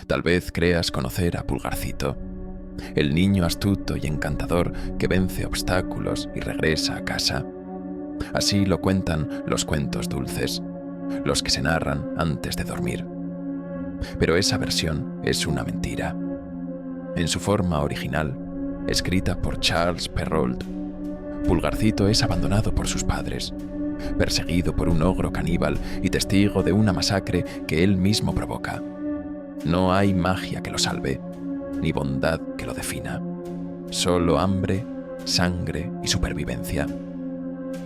Tal vez creas conocer a Pulgarcito, el niño astuto y encantador que vence obstáculos y regresa a casa. Así lo cuentan los cuentos dulces, los que se narran antes de dormir. Pero esa versión es una mentira. En su forma original, escrita por Charles Perrault, Pulgarcito es abandonado por sus padres, perseguido por un ogro caníbal y testigo de una masacre que él mismo provoca. No hay magia que lo salve, ni bondad que lo defina. Solo hambre, sangre y supervivencia.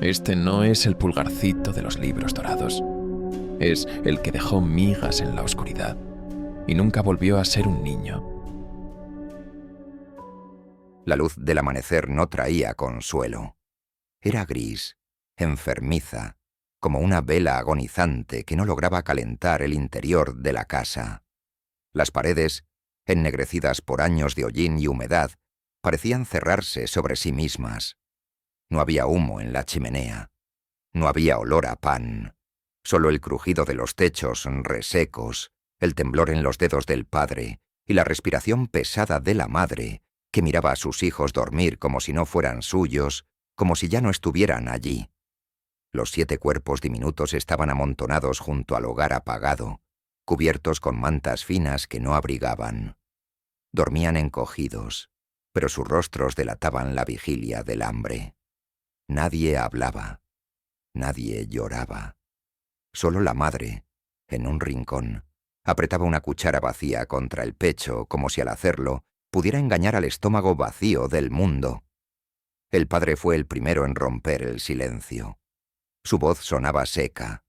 Este no es el Pulgarcito de los libros dorados. Es el que dejó migas en la oscuridad y nunca volvió a ser un niño. La luz del amanecer no traía consuelo. Era gris, enfermiza, como una vela agonizante que no lograba calentar el interior de la casa. Las paredes, ennegrecidas por años de hollín y humedad, parecían cerrarse sobre sí mismas. No había humo en la chimenea. No había olor a pan. Solo el crujido de los techos resecos, el temblor en los dedos del padre y la respiración pesada de la madre, que miraba a sus hijos dormir como si no fueran suyos, como si ya no estuvieran allí. Los 7 cuerpos diminutos estaban amontonados junto al hogar apagado, cubiertos con mantas finas que no abrigaban. Dormían encogidos, pero sus rostros delataban la vigilia del hambre. Nadie hablaba, nadie lloraba. Solo la madre, en un rincón, apretaba una cuchara vacía contra el pecho como si al hacerlo pudiera engañar al estómago vacío del mundo. El padre fue el primero en romper el silencio. Su voz sonaba seca,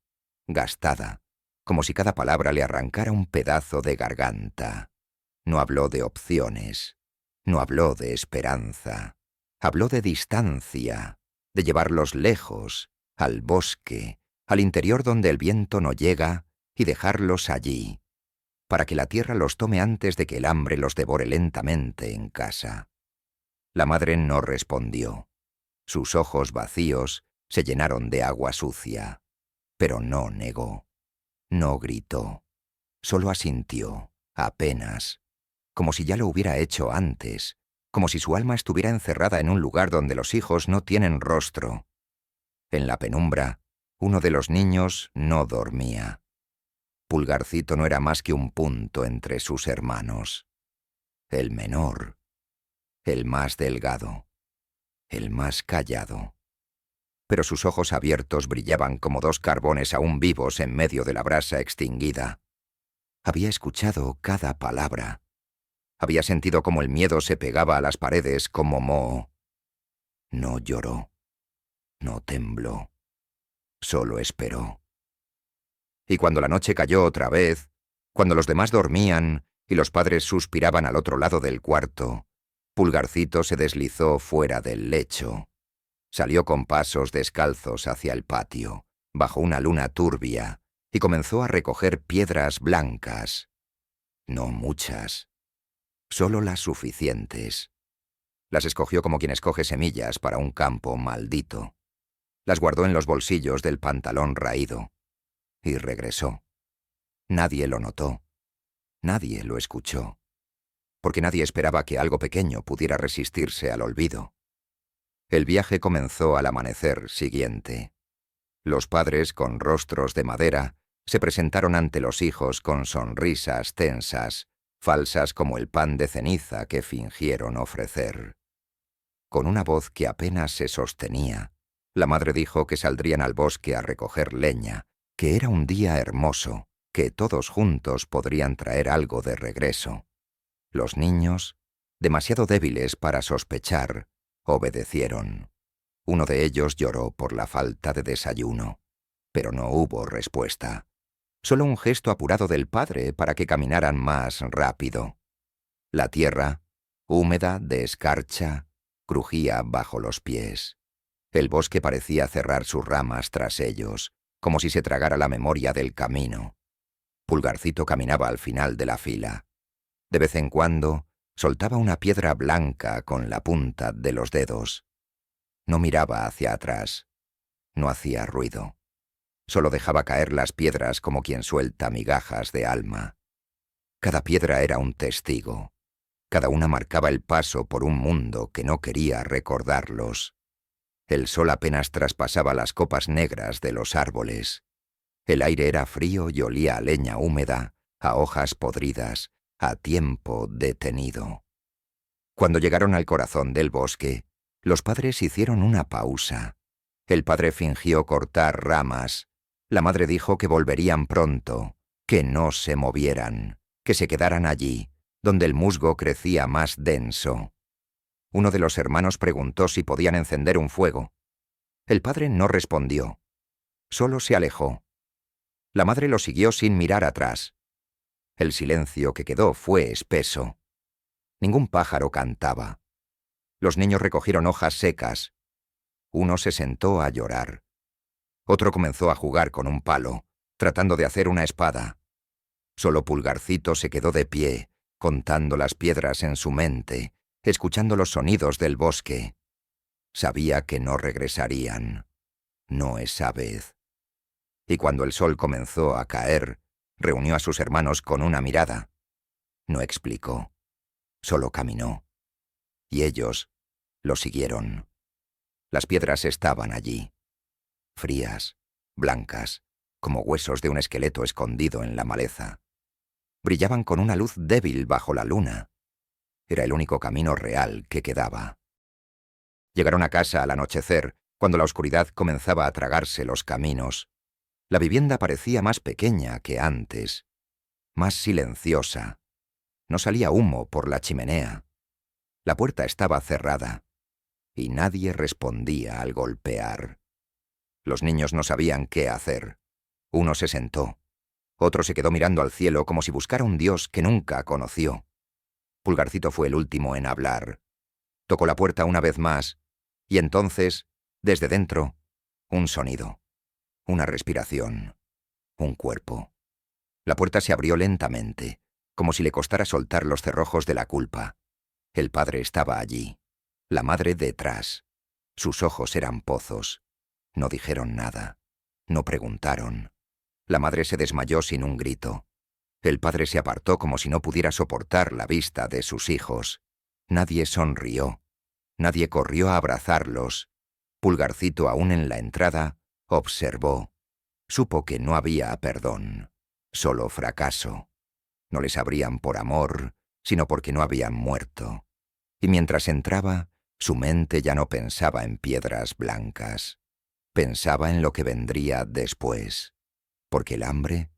gastada, como si cada palabra le arrancara un pedazo de garganta. No habló de opciones, no habló de esperanza, habló de distancia, de llevarlos lejos, al bosque, al interior donde el viento no llega, y dejarlos allí, para que la tierra los tome antes de que el hambre los devore lentamente en casa. La madre no respondió. Sus ojos vacíos se llenaron de agua sucia, pero no negó, no gritó, solo asintió, apenas, como si ya lo hubiera hecho antes, como si su alma estuviera encerrada en un lugar donde los hijos no tienen rostro. En la penumbra, uno de los niños no dormía. Pulgarcito no era más que un punto entre sus hermanos. El menor, el más delgado, el más callado. Pero sus ojos abiertos brillaban como 2 carbones aún vivos en medio de la brasa extinguida. Había escuchado cada palabra. Había sentido como el miedo se pegaba a las paredes como moho. No lloró, no tembló, solo esperó. Y cuando la noche cayó otra vez, cuando los demás dormían y los padres suspiraban al otro lado del cuarto, Pulgarcito se deslizó fuera del lecho. Salió con pasos descalzos hacia el patio, bajo una luna turbia, y comenzó a recoger piedras blancas. No muchas, solo las suficientes. Las escogió como quien escoge semillas para un campo maldito. Las guardó en los bolsillos del pantalón raído. Y regresó. Nadie lo notó. Nadie lo escuchó. Porque nadie esperaba que algo pequeño pudiera resistirse al olvido. El viaje comenzó al amanecer siguiente. Los padres, con rostros de madera, se presentaron ante los hijos con sonrisas tensas, falsas como el pan de ceniza que fingieron ofrecer. Con una voz que apenas se sostenía, la madre dijo que saldrían al bosque a recoger leña, que era un día hermoso, que todos juntos podrían traer algo de regreso. Los niños, demasiado débiles para sospechar, obedecieron. Uno de ellos lloró por la falta de desayuno, pero no hubo respuesta. Solo un gesto apurado del padre para que caminaran más rápido. La tierra, húmeda de escarcha, crujía bajo los pies. El bosque parecía cerrar sus ramas tras ellos, como si se tragara la memoria del camino. Pulgarcito caminaba al final de la fila. De vez en cuando, soltaba una piedra blanca con la punta de los dedos. No miraba hacia atrás. No hacía ruido. Solo dejaba caer las piedras como quien suelta migajas de alma. Cada piedra era un testigo. Cada una marcaba el paso por un mundo que no quería recordarlos. El sol apenas traspasaba las copas negras de los árboles. El aire era frío y olía a leña húmeda, a hojas podridas, a tiempo detenido. Cuando llegaron al corazón del bosque, los padres hicieron una pausa. El padre fingió cortar ramas. La madre dijo que volverían pronto, que no se movieran, que se quedaran allí, donde el musgo crecía más denso. Uno de los hermanos preguntó si podían encender un fuego. El padre no respondió. Solo se alejó. La madre lo siguió sin mirar atrás. El silencio que quedó fue espeso. Ningún pájaro cantaba. Los niños recogieron hojas secas. Uno se sentó a llorar. Otro comenzó a jugar con un palo, tratando de hacer una espada. Solo Pulgarcito se quedó de pie, contando las piedras en su mente, escuchando los sonidos del bosque. Sabía que no regresarían. No esa vez. Y cuando el sol comenzó a caer, reunió a sus hermanos con una mirada. No explicó. Solo caminó. Y ellos lo siguieron. Las piedras estaban allí, frías, blancas, como huesos de un esqueleto escondido en la maleza. Brillaban con una luz débil bajo la luna. Era el único camino real que quedaba. Llegaron a casa al anochecer, cuando la oscuridad comenzaba a tragarse los caminos. La vivienda parecía más pequeña que antes, más silenciosa. No salía humo por la chimenea. La puerta estaba cerrada, y nadie respondía al golpear. Los niños no sabían qué hacer. Uno se sentó. Otro se quedó mirando al cielo como si buscara un dios que nunca conoció. Pulgarcito fue el último en hablar. Tocó la puerta una vez más, y entonces, desde dentro, un sonido, una respiración, un cuerpo. La puerta se abrió lentamente, como si le costara soltar los cerrojos de la culpa. El padre estaba allí, la madre detrás. Sus ojos eran pozos. No dijeron nada. No preguntaron. La madre se desmayó sin un grito. El padre se apartó como si no pudiera soportar la vista de sus hijos. Nadie sonrió. Nadie corrió a abrazarlos. Pulgarcito, aún en la entrada, observó. Supo que no había perdón, solo fracaso. No les abrían por amor, sino porque no habían muerto. Y mientras entraba, su mente ya no pensaba en piedras blancas. Pensaba en lo que vendría después, porque el hambre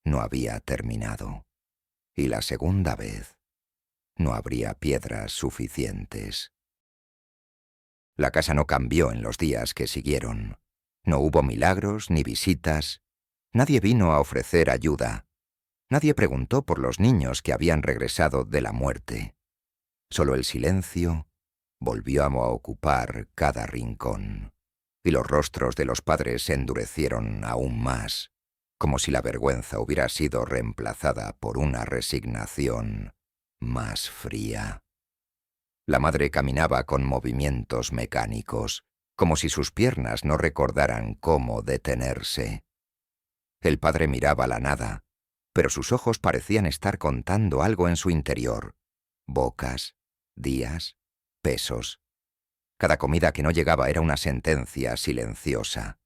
no había terminado. Y la segunda vez, no habría piedras suficientes. La casa no cambió en los días que siguieron. No hubo milagros ni visitas. Nadie vino a ofrecer ayuda. Nadie preguntó por los niños que habían regresado de la muerte. Solo el silencio volvió a ocupar cada rincón. Y los rostros de los padres se endurecieron aún más, como si la vergüenza hubiera sido reemplazada por una resignación más fría. La madre caminaba con movimientos mecánicos, como si sus piernas no recordaran cómo detenerse. El padre miraba la nada, pero sus ojos parecían estar contando algo en su interior. Bocas, días, pesos. Cada comida que no llegaba era una sentencia silenciosa.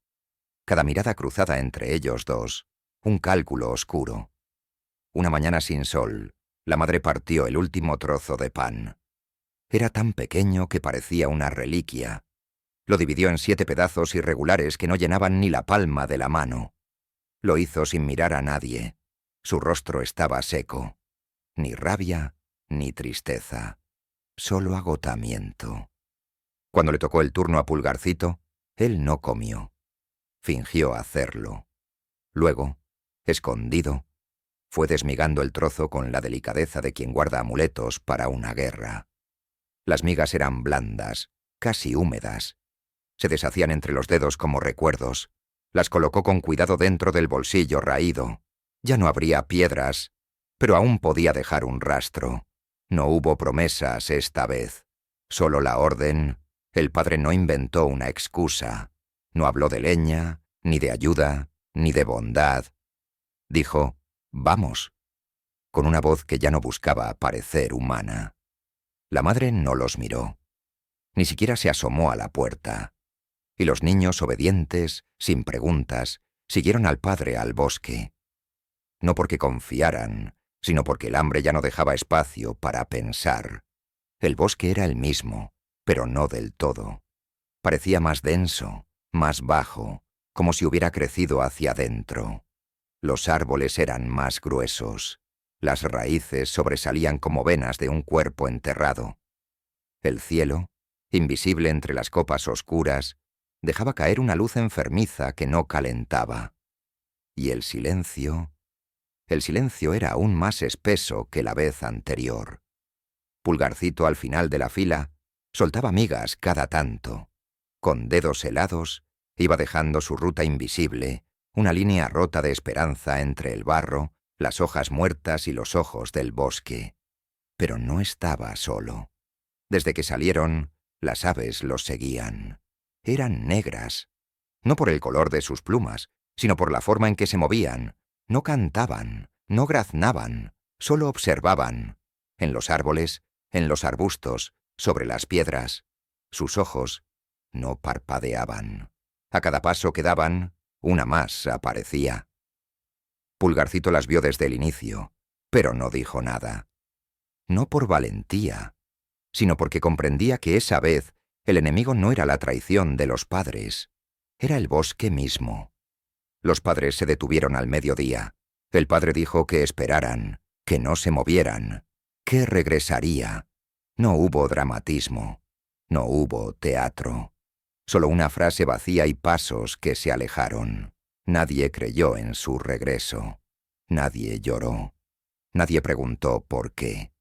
Cada mirada cruzada entre ellos dos, un cálculo oscuro. Una mañana sin sol, la madre partió el último trozo de pan. Era tan pequeño que parecía una reliquia. Lo dividió en 7 pedazos irregulares que no llenaban ni la palma de la mano. Lo hizo sin mirar a nadie. Su rostro estaba seco. Ni rabia, ni tristeza. Solo agotamiento. Cuando le tocó el turno a Pulgarcito, él no comió. Fingió hacerlo. Luego, escondido, fue desmigando el trozo con la delicadeza de quien guarda amuletos para una guerra. Las migas eran blandas, casi húmedas. Se deshacían entre los dedos como recuerdos. Las colocó con cuidado dentro del bolsillo raído. Ya no habría piedras, pero aún podía dejar un rastro. No hubo promesas esta vez. Solo la orden. El padre no inventó una excusa. No habló de leña, ni de ayuda, ni de bondad. Dijo, «Vamos». con una voz que ya no buscaba parecer humana. La madre no los miró. Ni siquiera se asomó a la puerta. Y los niños, obedientes, sin preguntas, siguieron al padre al bosque. No porque confiaran, sino porque el hambre ya no dejaba espacio para pensar. El bosque era el mismo, pero no del todo. Parecía más denso, más bajo, como si hubiera crecido hacia adentro. Los árboles eran más gruesos. Las raíces sobresalían como venas de un cuerpo enterrado. El cielo, invisible entre las copas oscuras, dejaba caer una luz enfermiza que no calentaba. Y el silencio era aún más espeso que la vez anterior. Pulgarcito al final de la fila soltaba migas cada tanto. Con dedos helados iba dejando su ruta invisible, una línea rota de esperanza entre el barro, las hojas muertas y los ojos del bosque. Pero no estaba solo. Desde que salieron, las aves los seguían. Eran negras, no por el color de sus plumas, sino por la forma en que se movían. No cantaban, no graznaban, solo observaban. En los árboles, en los arbustos, sobre las piedras. Sus ojos no parpadeaban. A cada paso que daban, una más aparecía. Pulgarcito las vio desde el inicio, pero no dijo nada. No por valentía, sino porque comprendía que esa vez el enemigo no era la traición de los padres, era el bosque mismo. Los padres se detuvieron al mediodía. El padre dijo que esperaran, que no se movieran, que regresaría. No hubo dramatismo, no hubo teatro. Solo una frase vacía y pasos que se alejaron. Nadie creyó en su regreso. Nadie lloró. Nadie preguntó por qué.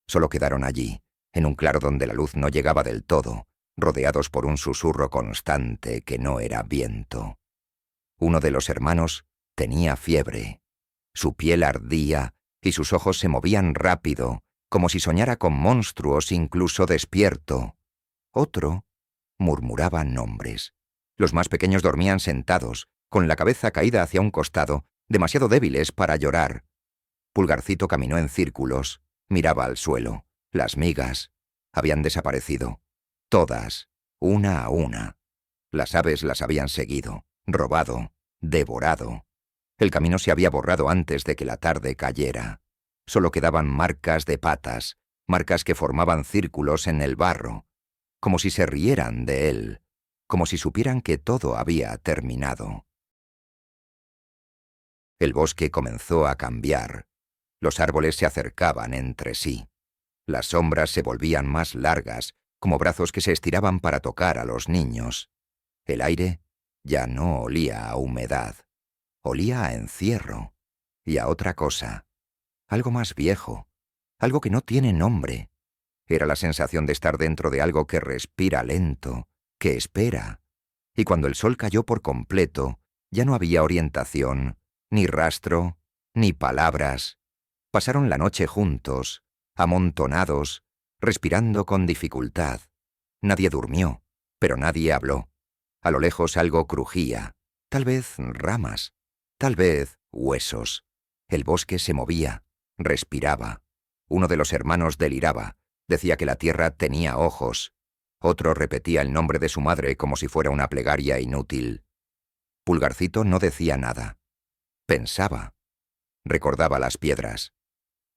Solo quedaron allí, en un claro donde la luz no llegaba del todo, rodeados por un susurro constante que no era viento. Uno de los hermanos tenía fiebre. Su piel ardía y sus ojos se movían rápido, como si soñara con monstruos incluso despierto. Otro murmuraba nombres. Los más pequeños dormían sentados, con la cabeza caída hacia un costado, demasiado débiles para llorar. Pulgarcito caminó en círculos, miraba al suelo. Las migas habían desaparecido. Todas, una a una. Las aves las habían seguido, robado, devorado. El camino se había borrado antes de que la tarde cayera. Solo quedaban marcas de patas, marcas que formaban círculos en el barro, como si se rieran de él, como si supieran que todo había terminado. El bosque comenzó a cambiar. Los árboles se acercaban entre sí. Las sombras se volvían más largas, como brazos que se estiraban para tocar a los niños. El aire ya no olía a humedad. Olía a encierro y a otra cosa. Algo más viejo, algo que no tiene nombre. Era la sensación de estar dentro de algo que respira lento, que espera. Y cuando el sol cayó por completo, ya no había orientación, ni rastro, ni palabras. Pasaron la noche juntos, amontonados, respirando con dificultad. Nadie durmió, pero nadie habló. A lo lejos algo crujía, tal vez ramas, tal vez huesos. El bosque se movía, respiraba. Uno de los hermanos deliraba, decía que la tierra tenía ojos. Otro repetía el nombre de su madre como si fuera una plegaria inútil. Pulgarcito no decía nada. Pensaba. Recordaba las piedras.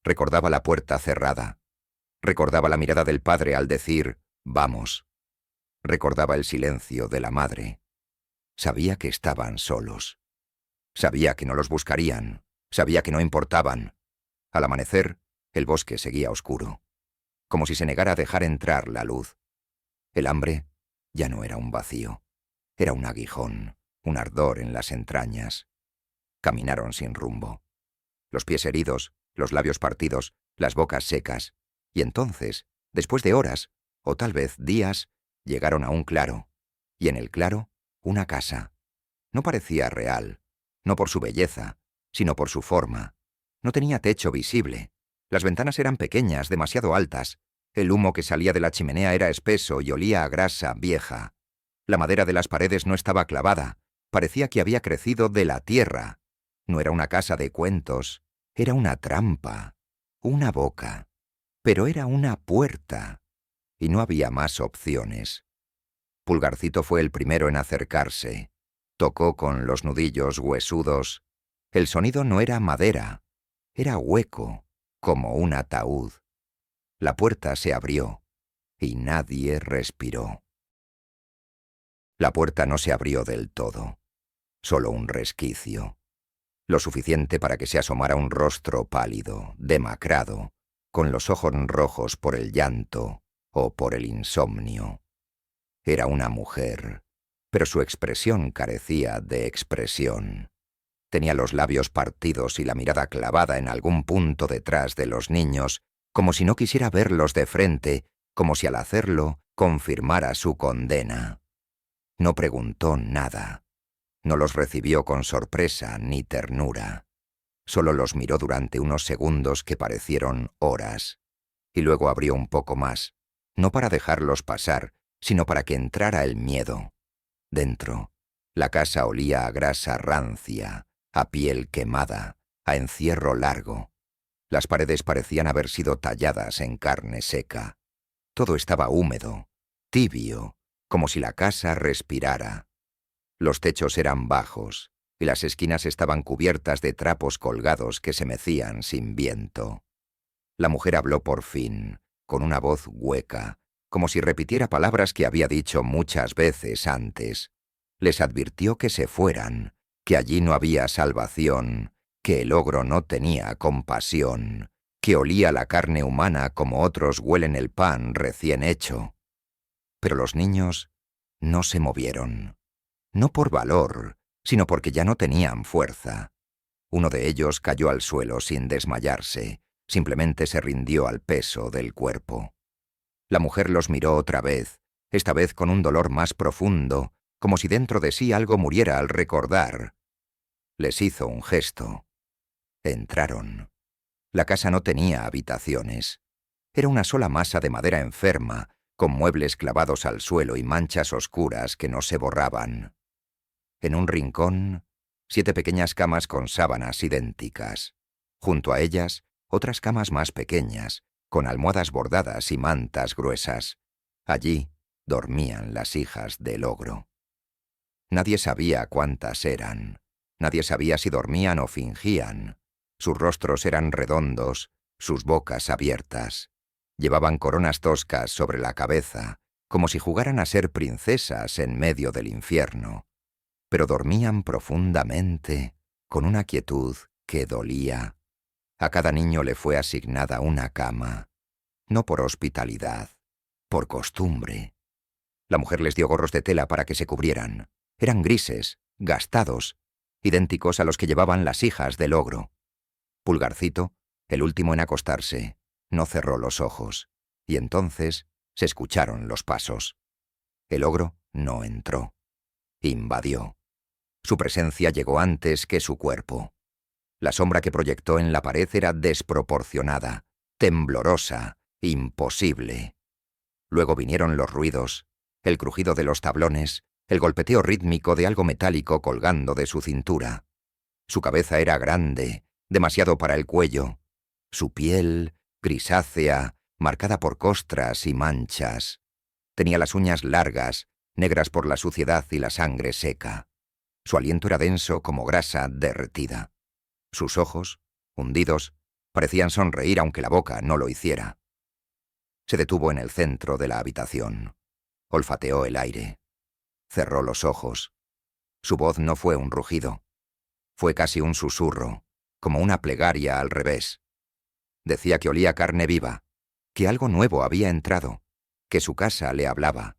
Recordaba la puerta cerrada. Recordaba la mirada del padre al decir, vamos. Recordaba el silencio de la madre. Sabía que estaban solos. Sabía que no los buscarían. Sabía que no importaban. Al amanecer, el bosque seguía oscuro, como si se negara a dejar entrar la luz. El hambre ya no era un vacío. Era un aguijón, un ardor en las entrañas. Caminaron sin rumbo. Los pies heridos, los labios partidos, las bocas secas. Y entonces, después de horas, o tal vez días, llegaron a un claro. Y en el claro, una casa. No parecía real, no por su belleza, sino por su forma. No tenía techo visible. Las ventanas eran pequeñas, demasiado altas. El humo que salía de la chimenea era espeso y olía a grasa vieja. La madera de las paredes no estaba clavada. Parecía que había crecido de la tierra. No era una casa de cuentos, era una trampa. Una boca. Pero era una puerta. Y no había más opciones. Pulgarcito fue el primero en acercarse. Tocó con los nudillos huesudos. El sonido no era madera. Era hueco, como un ataúd. La puerta se abrió. Y nadie respiró. La puerta no se abrió del todo. Solo un resquicio. Lo suficiente para que se asomara un rostro pálido, demacrado, con los ojos rojos por el llanto o por el insomnio. Era una mujer, pero su expresión carecía de expresión. Tenía los labios partidos y la mirada clavada en algún punto detrás de los niños, como si no quisiera verlos de frente, como si al hacerlo confirmara su condena. No preguntó nada. No los recibió con sorpresa ni ternura. Solo los miró durante unos segundos que parecieron horas. Y luego abrió un poco más, no para dejarlos pasar, sino para que entrara el miedo. Dentro, la casa olía a grasa rancia, a piel quemada, a encierro largo. Las paredes parecían haber sido talladas en carne seca. Todo estaba húmedo, tibio, como si la casa respirara. Los techos eran bajos, y las esquinas estaban cubiertas de trapos colgados que se mecían sin viento. La mujer habló por fin, con una voz hueca, como si repitiera palabras que había dicho muchas veces antes. Les advirtió que se fueran, que allí no había salvación, que el ogro no tenía compasión, que olía la carne humana como otros huelen el pan recién hecho. Pero los niños no se movieron. No por valor, sino porque ya no tenían fuerza. Uno de ellos cayó al suelo sin desmayarse, simplemente se rindió al peso del cuerpo. La mujer los miró otra vez, esta vez con un dolor más profundo, como si dentro de sí algo muriera al recordar. Les hizo un gesto. Entraron. La casa no tenía habitaciones. Era una sola masa de madera enferma, con muebles clavados al suelo y manchas oscuras que no se borraban. En un rincón, 7 pequeñas camas con sábanas idénticas. Junto a ellas, otras camas más pequeñas, con almohadas bordadas y mantas gruesas. Allí dormían las hijas del ogro. Nadie sabía cuántas eran. Nadie sabía si dormían o fingían. Sus rostros eran redondos, sus bocas abiertas. Llevaban coronas toscas sobre la cabeza, como si jugaran a ser princesas en medio del infierno. Pero dormían profundamente, con una quietud que dolía. A cada niño le fue asignada una cama, no por hospitalidad, por costumbre. La mujer les dio gorros de tela para que se cubrieran. Eran grises, gastados, idénticos a los que llevaban las hijas del ogro. Pulgarcito, el último en acostarse, no cerró los ojos, y entonces se escucharon los pasos. El ogro no entró. Invadió. Su presencia llegó antes que su cuerpo. La sombra que proyectó en la pared era desproporcionada, temblorosa, imposible. Luego vinieron los ruidos, el crujido de los tablones, el golpeteo rítmico de algo metálico colgando de su cintura. Su cabeza era grande, demasiado para el cuello. Su piel, grisácea, marcada por costras y manchas. Tenía las uñas largas, negras por la suciedad y la sangre seca. Su aliento era denso como grasa derretida. Sus ojos, hundidos, parecían sonreír aunque la boca no lo hiciera. Se detuvo en el centro de la habitación. Olfateó el aire. Cerró los ojos. Su voz no fue un rugido. Fue casi un susurro, como una plegaria al revés. Decía que olía carne viva, que algo nuevo había entrado, que su casa le hablaba.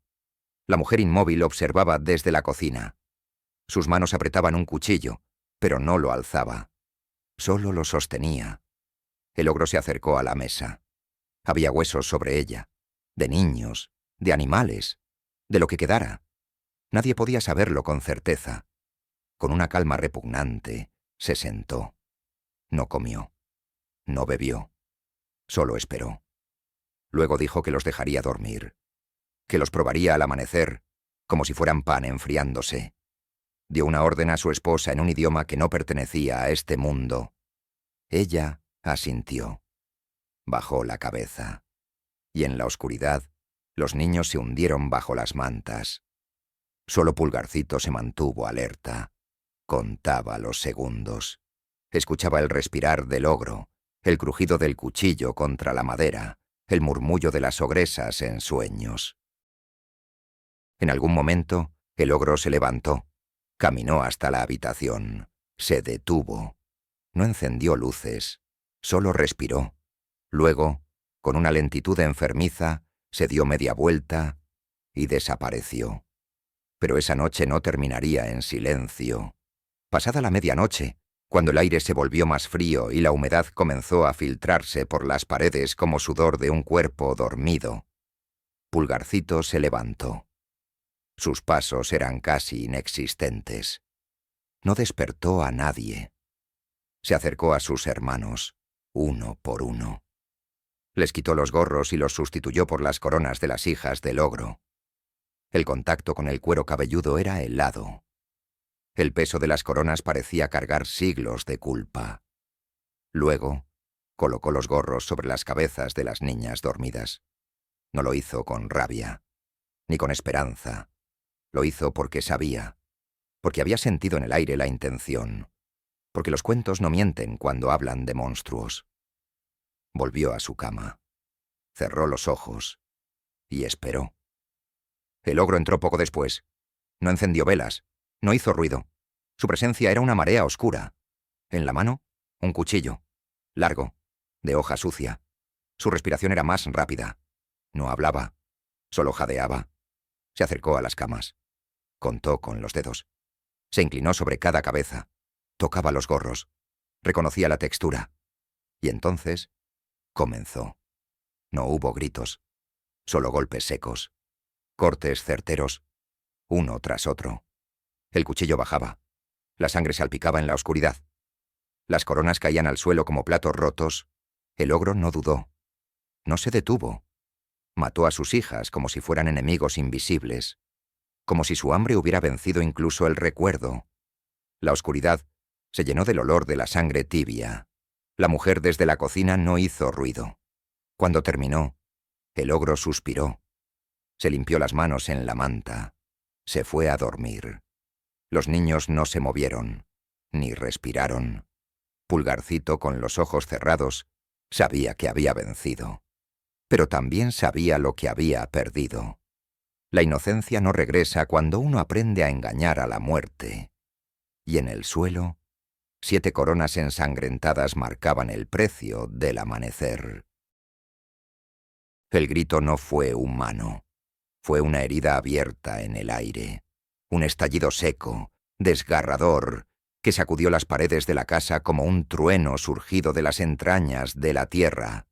La mujer inmóvil observaba desde la cocina. Sus manos apretaban un cuchillo, pero no lo alzaba. Solo lo sostenía. El ogro se acercó a la mesa. Había huesos sobre ella, de niños, de animales, de lo que quedara. Nadie podía saberlo con certeza. Con una calma repugnante, se sentó. No comió. No bebió. Solo esperó. Luego dijo que los dejaría dormir, que los probaría al amanecer, como si fueran pan enfriándose. Dio una orden a su esposa en un idioma que no pertenecía a este mundo. Ella asintió. bajó la cabeza. Y en la oscuridad, los niños se hundieron bajo las mantas. Solo Pulgarcito se mantuvo alerta. Contaba los segundos. Escuchaba el respirar del ogro, el crujido del cuchillo contra la madera, el murmullo de las ogresas en sueños. En algún momento, el ogro se levantó, caminó hasta la habitación, se detuvo. No encendió luces, solo respiró. Luego, con una lentitud enfermiza, se dio media vuelta y desapareció. Pero esa noche no terminaría en silencio. Pasada la medianoche, cuando el aire se volvió más frío y la humedad comenzó a filtrarse por las paredes como sudor de un cuerpo dormido, Pulgarcito se levantó. Sus pasos eran casi inexistentes. No despertó a nadie. Se acercó a sus hermanos, uno por uno. Les quitó los gorros y los sustituyó por las coronas de las hijas del ogro. El contacto con el cuero cabelludo era helado. El peso de las coronas parecía cargar siglos de culpa. Luego, colocó los gorros sobre las cabezas de las niñas dormidas. No lo hizo con rabia, ni con esperanza. Lo hizo porque sabía, porque había sentido en el aire la intención, porque los cuentos no mienten cuando hablan de monstruos. Volvió a su cama, cerró los ojos y esperó. El ogro entró poco después. No encendió velas, no hizo ruido. Su presencia era una marea oscura. En la mano, un cuchillo, largo, de hoja sucia. Su respiración era más rápida. No hablaba, solo jadeaba. Se acercó a las camas. Contó con los dedos. Se inclinó sobre cada cabeza. Tocaba los gorros. Reconocía la textura. Y entonces comenzó. No hubo gritos, solo golpes secos. Cortes certeros, uno tras otro. El cuchillo bajaba. La sangre salpicaba en la oscuridad. Las coronas caían al suelo como platos rotos. El ogro no dudó. No se detuvo. Mató a sus hijas como si fueran enemigos invisibles, como si su hambre hubiera vencido incluso el recuerdo. La oscuridad se llenó del olor de la sangre tibia. La mujer desde la cocina no hizo ruido. Cuando terminó, el ogro suspiró. Se limpió las manos en la manta. Se fue a dormir. Los niños no se movieron, ni respiraron. Pulgarcito, con los ojos cerrados, sabía que había vencido. Pero también sabía lo que había perdido. La inocencia no regresa cuando uno aprende a engañar a la muerte. Y en el suelo, 7 coronas ensangrentadas marcaban el precio del amanecer. El grito no fue humano. Fue una herida abierta en el aire. Un estallido seco, desgarrador, que sacudió las paredes de la casa como un trueno surgido de las entrañas de la tierra.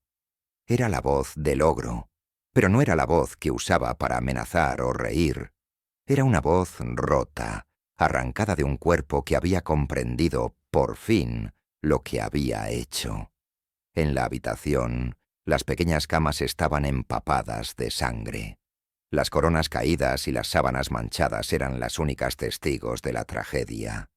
Era la voz del ogro, pero no era la voz que usaba para amenazar o reír. Era una voz rota, arrancada de un cuerpo que había comprendido, por fin, lo que había hecho. En la habitación, las pequeñas camas estaban empapadas de sangre. Las coronas caídas y las sábanas manchadas eran las únicas testigos de la tragedia.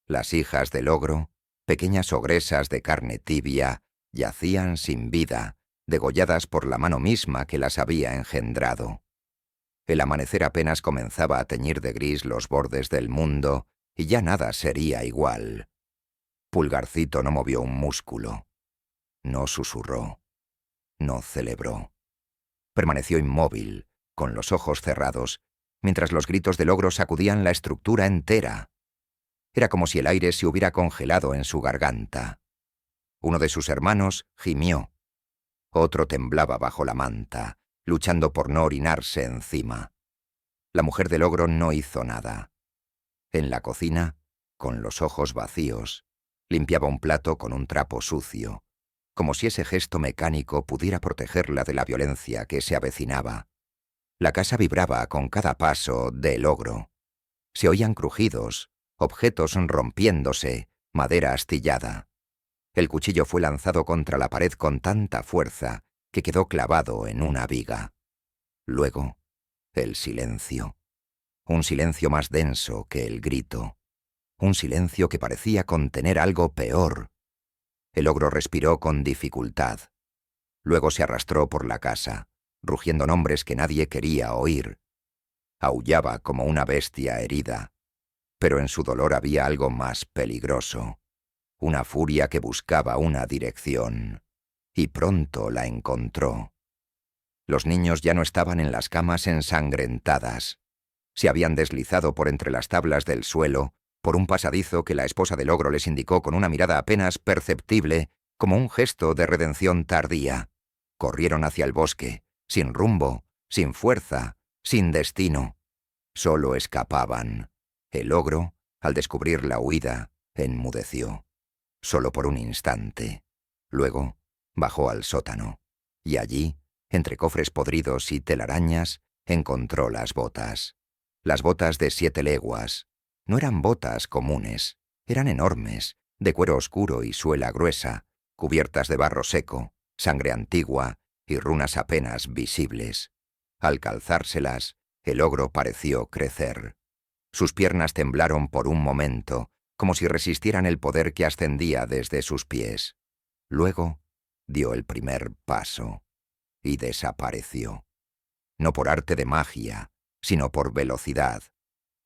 Las hijas del ogro, pequeñas ogresas de carne tibia, yacían sin vida, degolladas por la mano misma que las había engendrado. El amanecer apenas comenzaba a teñir de gris los bordes del mundo, y ya nada sería igual. Pulgarcito no movió un músculo. No susurró. No celebró. Permaneció inmóvil, con los ojos cerrados, mientras los gritos del ogro sacudían la estructura entera. Era como si el aire se hubiera congelado en su garganta. Uno de sus hermanos gimió. Otro temblaba bajo la manta, luchando por no orinarse encima. La mujer del ogro no hizo nada. En la cocina, con los ojos vacíos, limpiaba un plato con un trapo sucio, como si ese gesto mecánico pudiera protegerla de la violencia que se avecinaba. La casa vibraba con cada paso del ogro. Se oían crujidos, objetos rompiéndose, madera astillada. El cuchillo fue lanzado contra la pared con tanta fuerza que quedó clavado en una viga. Luego, el silencio. Un silencio más denso que el grito. Un silencio que parecía contener algo peor. El ogro respiró con dificultad. Luego se arrastró por la casa, rugiendo nombres que nadie quería oír. Aullaba como una bestia herida, pero en su dolor había algo más peligroso, una furia que buscaba una dirección, y pronto la encontró. Los niños ya no estaban en las camas ensangrentadas. Se habían deslizado por entre las tablas del suelo, por un pasadizo que la esposa del ogro les indicó con una mirada apenas perceptible, como un gesto de redención tardía. Corrieron hacia el bosque, sin rumbo, sin fuerza, sin destino. Solo escapaban. El ogro, al descubrir la huida, enmudeció. Solo por un instante. Luego bajó al sótano, y allí, entre cofres podridos y telarañas, encontró las botas. Las botas de 7 leguas. No eran botas comunes, eran enormes, de cuero oscuro y suela gruesa, cubiertas de barro seco, sangre antigua y runas apenas visibles. Al calzárselas, el ogro pareció crecer. Sus piernas temblaron por un momento, como si resistieran el poder que ascendía desde sus pies. Luego dio el primer paso y desapareció. No por arte de magia, sino por velocidad.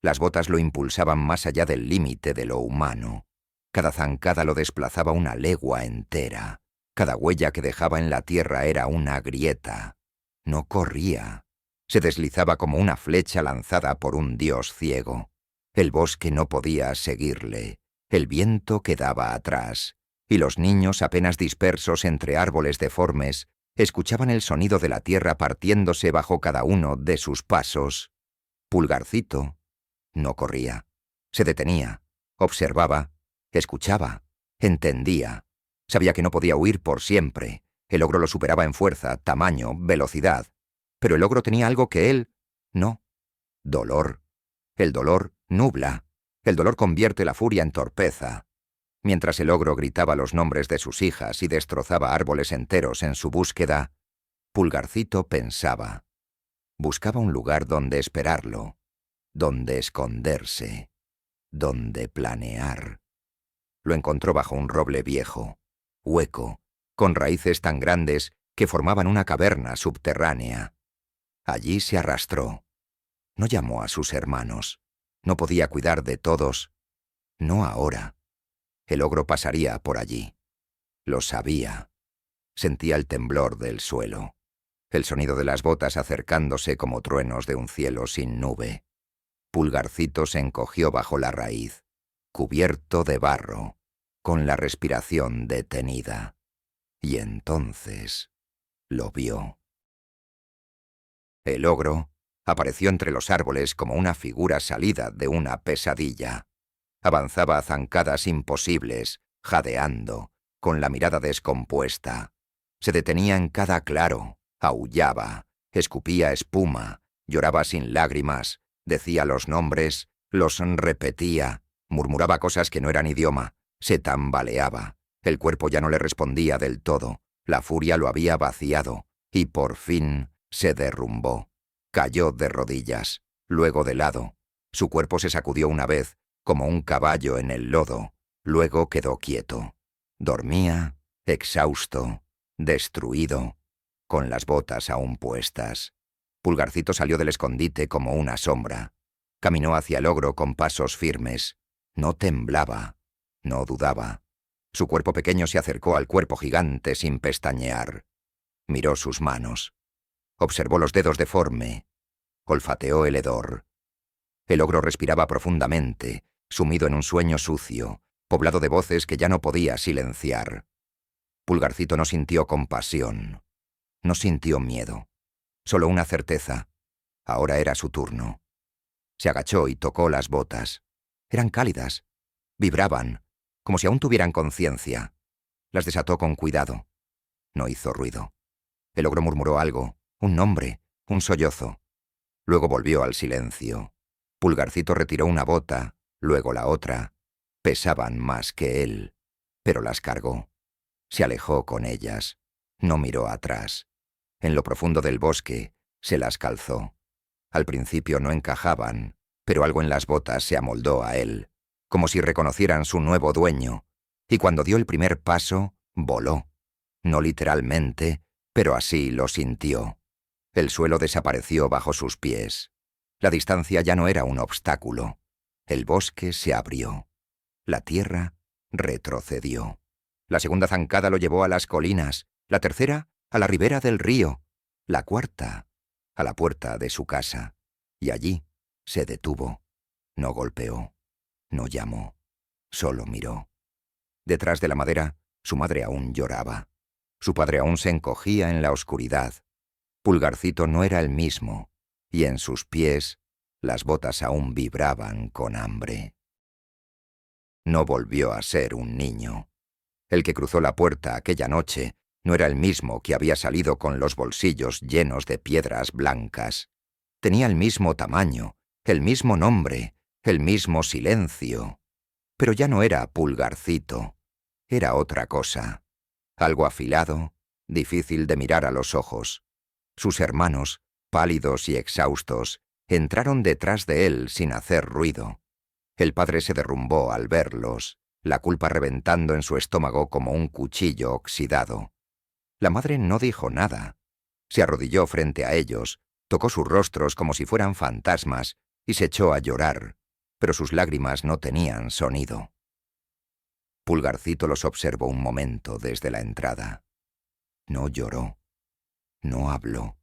Las botas lo impulsaban más allá del límite de lo humano. Cada zancada lo desplazaba una legua entera. Cada huella que dejaba en la tierra era una grieta. No corría. Se deslizaba como una flecha lanzada por un dios ciego. El bosque no podía seguirle. El viento quedaba atrás. Y los niños, apenas dispersos entre árboles deformes, escuchaban el sonido de la tierra partiéndose bajo cada uno de sus pasos. Pulgarcito no corría. Se detenía, observaba, escuchaba, entendía. Sabía que no podía huir por siempre. El ogro lo superaba en fuerza, tamaño, velocidad. Pero el ogro tenía algo que él no. Dolor. El dolor nubla. El dolor convierte la furia en torpeza. Mientras el ogro gritaba los nombres de sus hijas y destrozaba árboles enteros en su búsqueda, Pulgarcito pensaba. Buscaba un lugar donde esperarlo, donde esconderse, donde planear. Lo encontró bajo un roble viejo, hueco, con raíces tan grandes que formaban una caverna subterránea. Allí se arrastró. No llamó a sus hermanos. No podía cuidar de todos. No ahora. El ogro pasaría por allí. Lo sabía. Sentía el temblor del suelo, el sonido de las botas acercándose como truenos de un cielo sin nube. Pulgarcito se encogió bajo la raíz, cubierto de barro, con la respiración detenida. Y entonces lo vio. El ogro apareció entre los árboles como una figura salida de una pesadilla. Avanzaba a zancadas imposibles, jadeando, con la mirada descompuesta. Se detenía en cada claro, aullaba, escupía espuma, lloraba sin lágrimas, decía los nombres, los repetía, murmuraba cosas que no eran idioma, se tambaleaba. El cuerpo ya no le respondía del todo, la furia lo había vaciado, y por fin se derrumbó. Cayó de rodillas, luego de lado. Su cuerpo se sacudió una vez, como un caballo en el lodo, luego quedó quieto. Dormía, exhausto, destruido, con las botas aún puestas. Pulgarcito salió del escondite como una sombra. Caminó hacia el ogro con pasos firmes. No temblaba, no dudaba. Su cuerpo pequeño se acercó al cuerpo gigante sin pestañear. Miró sus manos. Observó los dedos deforme. Olfateó el hedor. El ogro respiraba profundamente, sumido en un sueño sucio, poblado de voces que ya no podía silenciar. Pulgarcito no sintió compasión, no sintió miedo, solo una certeza. Ahora era su turno. Se agachó y tocó las botas. Eran cálidas, vibraban, como si aún tuvieran conciencia. Las desató con cuidado. No hizo ruido. El ogro murmuró algo, un nombre, un sollozo. Luego volvió al silencio. Pulgarcito retiró una bota, luego la otra. Pesaban más que él, pero las cargó. Se alejó con ellas. No miró atrás. En lo profundo del bosque, se las calzó. Al principio no encajaban, pero algo en las botas se amoldó a él, como si reconocieran su nuevo dueño, y cuando dio el primer paso, voló. No literalmente, pero así lo sintió. El suelo desapareció bajo sus pies. La distancia ya no era un obstáculo. El bosque se abrió. La tierra retrocedió. La segunda zancada lo llevó a las colinas, la tercera a la ribera del río, la cuarta a la puerta de su casa. Y allí se detuvo. No golpeó, no llamó, solo miró. Detrás de la madera, su madre aún lloraba. Su padre aún se encogía en la oscuridad. Pulgarcito no era el mismo, y en sus pies las botas aún vibraban con hambre. No volvió a ser un niño. El que cruzó la puerta aquella noche no era el mismo que había salido con los bolsillos llenos de piedras blancas. Tenía el mismo tamaño, el mismo nombre, el mismo silencio. Pero ya no era Pulgarcito, era otra cosa. Algo afilado, difícil de mirar a los ojos. Sus hermanos, pálidos y exhaustos, entraron detrás de él sin hacer ruido. El padre se derrumbó al verlos, la culpa reventando en su estómago como un cuchillo oxidado. La madre no dijo nada. Se arrodilló frente a ellos, tocó sus rostros como si fueran fantasmas y se echó a llorar, pero sus lágrimas no tenían sonido. Pulgarcito los observó un momento desde la entrada. No lloró, no habló.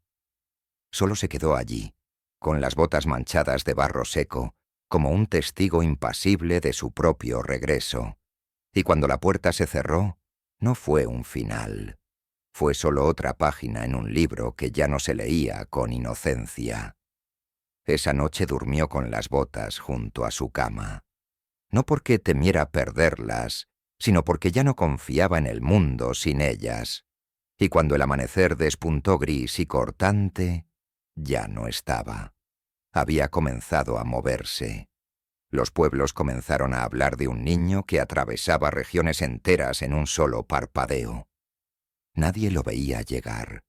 Solo se quedó allí, con las botas manchadas de barro seco, como un testigo impasible de su propio regreso. Y cuando la puerta se cerró, no fue un final. Fue solo otra página en un libro que ya no se leía con inocencia. Esa noche durmió con las botas junto a su cama. No porque temiera perderlas, sino porque ya no confiaba en el mundo sin ellas. Y cuando el amanecer despuntó gris y cortante, ya no estaba. Había comenzado a moverse. Los pueblos comenzaron a hablar de un niño que atravesaba regiones enteras en un solo parpadeo. Nadie lo veía llegar.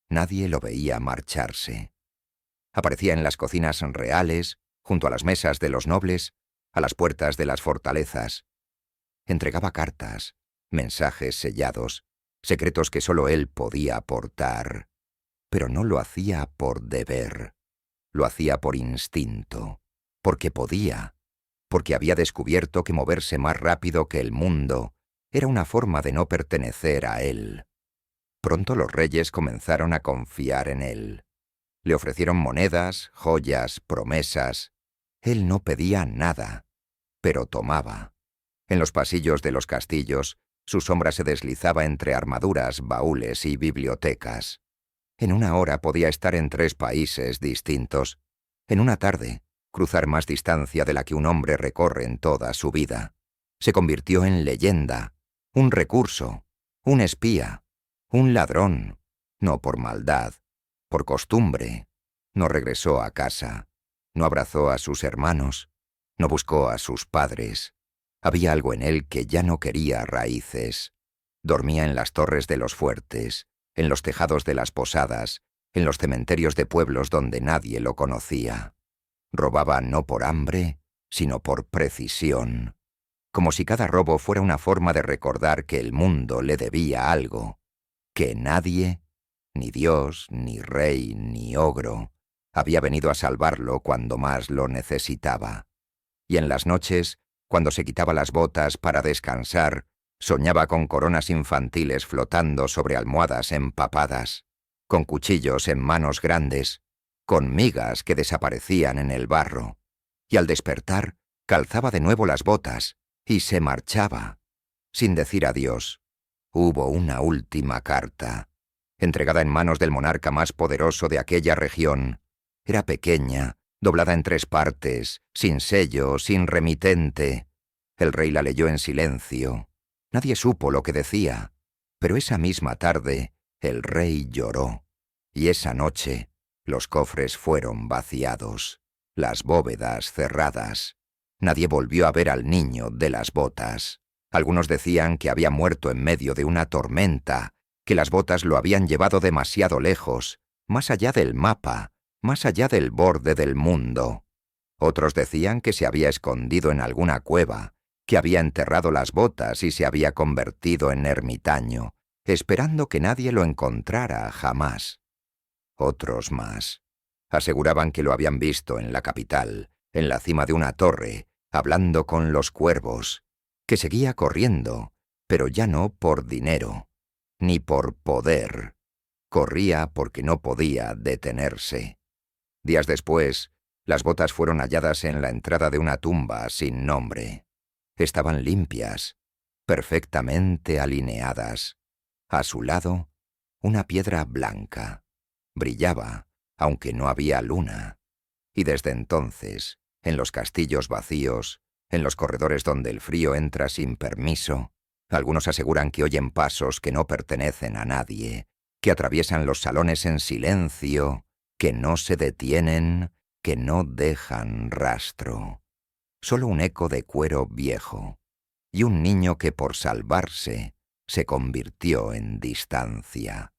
Nadie lo veía marcharse. Aparecía en las cocinas reales, junto a las mesas de los nobles, a las puertas de las fortalezas. Entregaba cartas, mensajes sellados, secretos que solo él podía aportar. Pero no lo hacía por deber. Lo hacía por instinto, porque podía, porque había descubierto que moverse más rápido que el mundo era una forma de no pertenecer a él. Pronto los reyes comenzaron a confiar en él. Le ofrecieron monedas, joyas, promesas. Él no pedía nada, pero tomaba. En los pasillos de los castillos, su sombra se deslizaba entre armaduras, baúles y bibliotecas. En una hora podía estar en 3 países distintos. En una tarde, cruzar más distancia de la que un hombre recorre en toda su vida. Se convirtió en leyenda, un recurso, un espía, un ladrón, no por maldad, por costumbre. No regresó a casa, no abrazó a sus hermanos, no buscó a sus padres. Había algo en él que ya no quería raíces. Dormía en las torres de los fuertes, en los tejados de las posadas, en los cementerios de pueblos donde nadie lo conocía. Robaba no por hambre, sino por precisión, como si cada robo fuera una forma de recordar que el mundo le debía algo, que nadie, ni Dios, ni rey, ni ogro, había venido a salvarlo cuando más lo necesitaba. Y en las noches, cuando se quitaba las botas para descansar, soñaba con coronas infantiles flotando sobre almohadas empapadas, con cuchillos en manos grandes, con migas que desaparecían en el barro, y al despertar calzaba de nuevo las botas y se marchaba, sin decir adiós. Hubo una última carta, entregada en manos del monarca más poderoso de aquella región. Era pequeña, doblada en 3 partes, sin sello, sin remitente. El rey la leyó en silencio. Nadie supo lo que decía, pero esa misma tarde el rey lloró, y esa noche los cofres fueron vaciados, las bóvedas cerradas. Nadie volvió a ver al niño de las botas. Algunos decían que había muerto en medio de una tormenta, que las botas lo habían llevado demasiado lejos, más allá del mapa, más allá del borde del mundo. Otros decían que se había escondido en alguna cueva, que había enterrado las botas y se había convertido en ermitaño, esperando que nadie lo encontrara jamás. Otros más aseguraban que lo habían visto en la capital, en la cima de una torre, hablando con los cuervos, que seguía corriendo, pero ya no por dinero, ni por poder. Corría porque no podía detenerse. Días después, las botas fueron halladas en la entrada de una tumba sin nombre. Estaban limpias, perfectamente alineadas. A su lado, una piedra blanca. Brillaba, aunque no había luna. Y desde entonces, en los castillos vacíos, en los corredores donde el frío entra sin permiso, algunos aseguran que oyen pasos que no pertenecen a nadie, que atraviesan los salones en silencio, que no se detienen, que no dejan rastro. Solo un eco de cuero viejo, y un niño que por salvarse se convirtió en distancia.